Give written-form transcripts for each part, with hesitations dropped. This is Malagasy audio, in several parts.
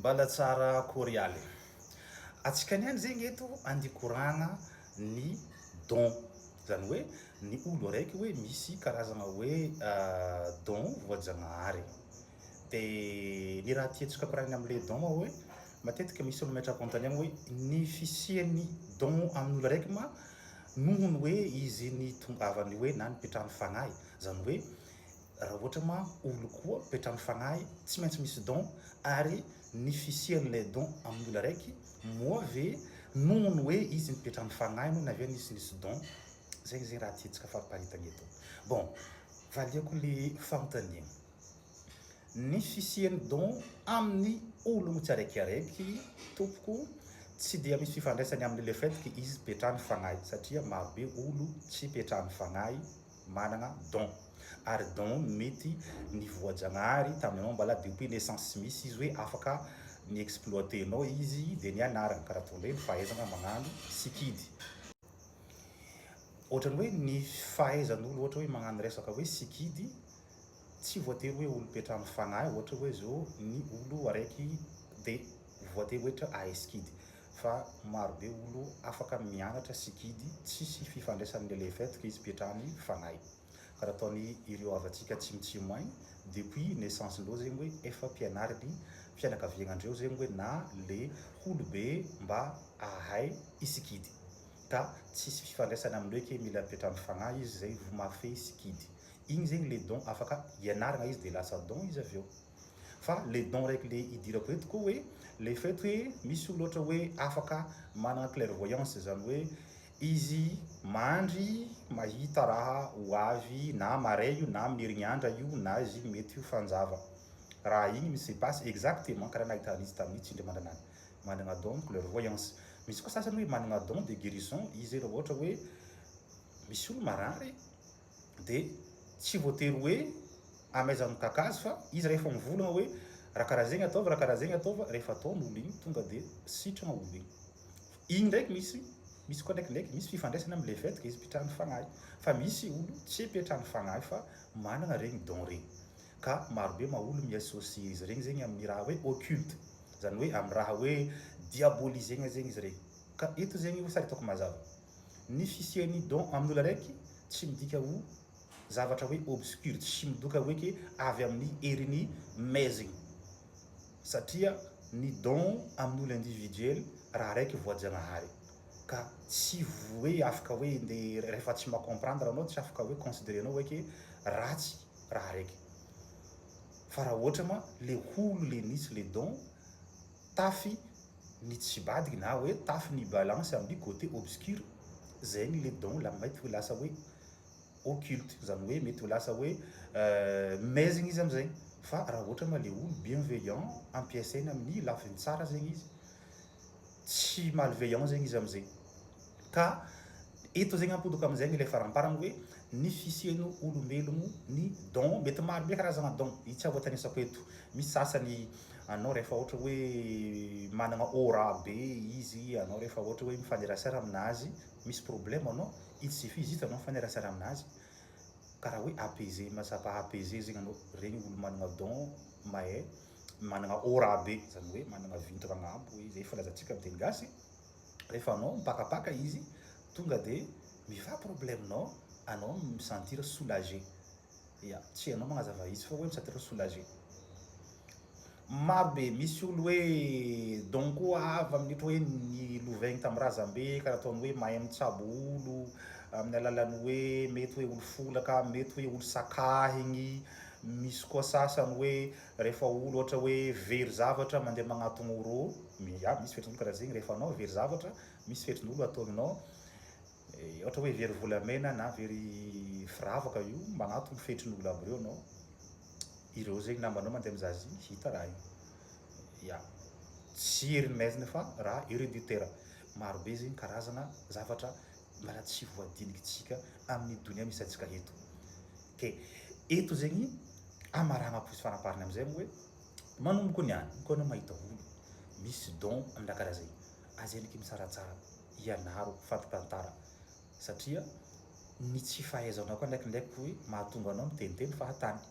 Mbala tsara korialy. Atsika niany zegny eto andikorana ny don. Zany hoe ny olo araiky hoe misy karazana hoe don voajagnahary. De ny raha tiantsika koragna am'le don hoe matetika misy olo metraka anontaniagna hoe ny fisian'ny don amin'olo araiky ma nohony hoe izy ny tongavany hoe na nipetrahany fagnahy. Zany hoe raha ohatra ma olo koa petrahany fagnahy tsy maintsy misy don ary ny fisian'le don amin'olo araiky moa ve nohony hoe izy nipetrahany fagnahy no na ve nisy don. Zegny zay raha tiantsika fariparitagna eto. Bon, valiako le fanontaniana. Ny fisian'ny don amin'ny ologno tsiraikaraiky tompoko tsy dia misy fifandraisany amin'le fait que izy petrahany fagnahy satria marobe olo tsy petrahany fagnahy managna don. Ary don mety ny voajagnahary taminao mbala depuis naissance tsy misy izy hoe afaka ny exploitenao izy de nianarana karaha toy le fahaizana magnano sikidy. Ohatrany hoe ny fahaizan'olo ohatra hoe magnano resaka hoe sikidy tsy voatery hoe olo petrahany fagnahy ohatra hoe zao ny olo araiky de voatery ohatra ahay sikidy fa marobe olo afaka mianatra sikidy tsisy fifandraisan'le fait que izy petrahany fagnahy. Karaha ataony ireo avatsika atsimotsimo agny depuis naissance-ndreo zegny hoe efa mpianary ny fianakaviagnandreo zegny hoe na le olobe mba ahay isikidy. Ka tsisy fifandraisana amindreo ke mila petrahany fagnahy izy zay vo mafy sikidy. Igny zegny le don afaka ianarana izy de lasa don izy aveo. Fa le don raiky le idirako eto koa hoe le fait hoe misy olo ohatra hoe afaka managna clairvoyance zany hoe izy mandry mahita raha ho avy na maray io na amin'ny herignandra io na izy mety ho fanjava. Raha igny misy passe exactement karaha nahitana izy tamin'ny tsindry mandranany. Managna don clairvoyance. Misy koa sasany hoe managna don de guérison, izy raha ohatra hoe misy olo marary de tsy voatery hoe amaizan'ny kakazo fa izy rehefa mivolagna hoe raha karaha zegny ataova, raha karaha zegny ataova, rehefa ataon'olo igny tonga de sitrana olo igny. Igny ndraiky misy koa ndraikindraiky misy fifandraisana am'le fait que izy petrahany fagnahy. Fa misy olo tsy petrahany fagnahy fa managna regny don regny. Ka marobe ma olo miassocier izy regny zegny amin'ny raha hoe occulte. Zany hoe amin'ny raha hoe diabolisegna zegny izy regny. Ka eto zegny ho sary ataoko mazava. Ny fisian'ny don amin'olo araiky tsy midika ho zavatra hoe obscur, tsy midoka hoe ke avy amin'ny herin'ny maizigny. Satria ny don amin'olo individuel raha raiky voajagnahary. Ka tsy hoe afaka hoe nde rehefa tsy macomprendre anao tsy afaka hoe considérenao hoe ke ratsy raha raiky. Fa raha ohatra ma le olo le nisy le don tafy ny tsibadiky na hoe tafy ny balance amin'ny côté obscur, zegny le don la mety ho lasa hoe occulte. Zany hoe mety ho lasa hoe maizigny izy am'zay. Fa raha ohatra ma le olo bienveillant ampiasaina amin'ny lafiny tsara zegny izy, tsy malveillant zegny izy am'zay. Ka eto zegny ampodiko am'zegny le faramparany hoe ny fisian'ny olombelogno ny don mety marobe karazagna don. Io tsy voatanisako eto. Misy sasany anao rehefa ohatra hoe managna aura be izy, anao rehefa ohatra hoe mifanerasera aminazy, misy problème anao, il suffit juste anao mifanerasera aminazy karaha hoe apaiser, mahatsapa apaiser zegny anao. Regny olo managna don mahay managna aura be, zany hoe managna vintre agnambo zay filazantsika am'teny gasy. Rehefa anao mipakapaka izy tonga de miva problemenao, anao misentir soulagé. Ya, tsy anao magnazava izy fa hoe misentir soulagé. Marobe misy olo hoe don koa avy amin'ny ohatra hoe ny lovaigny tamin'ny razambe karaha ataony hoe mahay mitsabo olo amin'ny alalan'ny hoe mety hoe olo folaka, mety hoe olo sakahigny. Misy koa sasany hoe rehefa olo ohatra hoe very zavatra mandeha magnatogno orô, ya misy fetrin'olo karaha zegny. Rehefa anao very zavatra, misy fetrin'olo ataonao ohatra hoe very volamena na very firavaka io magnatogno fetrin'olo aby reo anao. Ireo zegny namanao mandeha mizaha azy hita raha igny. Ya, tsy herin'ny maizina fa raha héréditaire. Marobe zegny karazana zavatra mbala tsy voadinikintsika amin'ny donia misy antsika eto. Ke eto zegny amaragna plus faraparany am'zay hoe manomboka niany koa anao mahita olo misy don amin'ny raha karaha zay, azainiky mitsaratsara, ianaro, fantapantara. Satria ny tsy fahaizanao koa ndraikindraiky hoe mahatonga anao miteniteny fahatany.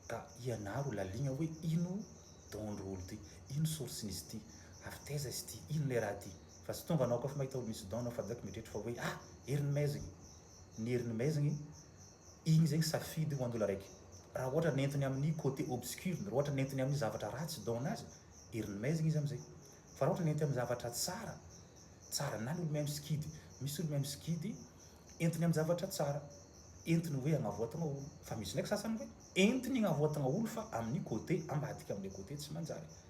Ka ianaro lalina hoe ino don-dr'olo ty, ino ino sourcen'izy ity, avy taiza izy ity, ino le raha ty. Fa tsy tonga anao koa fa mahita olo misy don anao fa daky mieritreritra fa hoe heriny maiziny. Ny heriny maiziny igny zegny safidy ho an'olo araiky. Raha ohatra nentiny amin'ny côté obscur, raha ohatra nentiny amin'ny zavatra ratsy donazy, heriny maiziny izy am'zay. Fa raha ohatra nentiny amin'ny zavatra tsara, tsara na olo même skidy, misy olo même skidy entiny amin'ny zavatra tsara, entiny hoe agnavoatagna olo. Fa misy ndraiky sasany hoe entiny agnavoatagna olo fa amin'ny côté ambadika, amin'ny côté tsy manjary.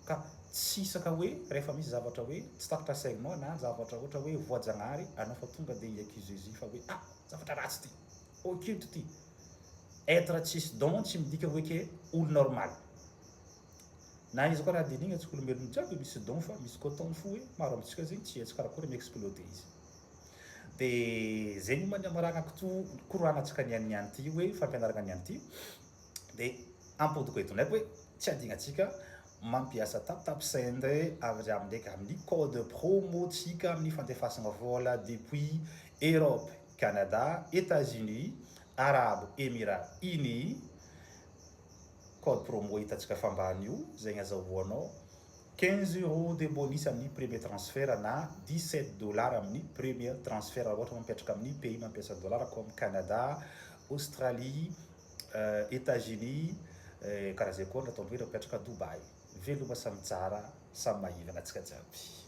Ka tsy isaka hoe rehefa misy zavatra hoe tsy takatra saignao na zavatra ohatra hoe voajanahary, anao fa tonga dia i-accuse izy fa hoe zavatra ratsy ty, occulte ty. Être tsisy don tsy midika hoe ke olo normal. Na izy koa raha dinigna atsika olombelogno jiaby misy don fa misy koa ataony fo hoe maro amintsika zegny tsy haitsika karakory mi-exploiter izy. Dia zegny moa ny amaranako koragnantsika nianiany ty hoe fampianarana niany ty. Dia ampodiko eto ndraiky hoe tsy adinantsika mampiasa tapitapsend avy ndraiky amin'ny code promotsika amin'ny fandefasana vola depuis Europe, Canada, États-Unis, Arabo, Émirats Unis. Code promo hitantsika fa ambany io zegny azahoanao 15 € de bonus amin'ny premier transfert na 17 $ amin'ny premier transfert raha ohatra mampiatraka amin'ny pays mampiasa dollar comme Canada, Australie, États-Unis, karaha zay koa nataony hoe raha mipetraka Dubai. Veloma samy tsara, samy maivana antsika jiaby.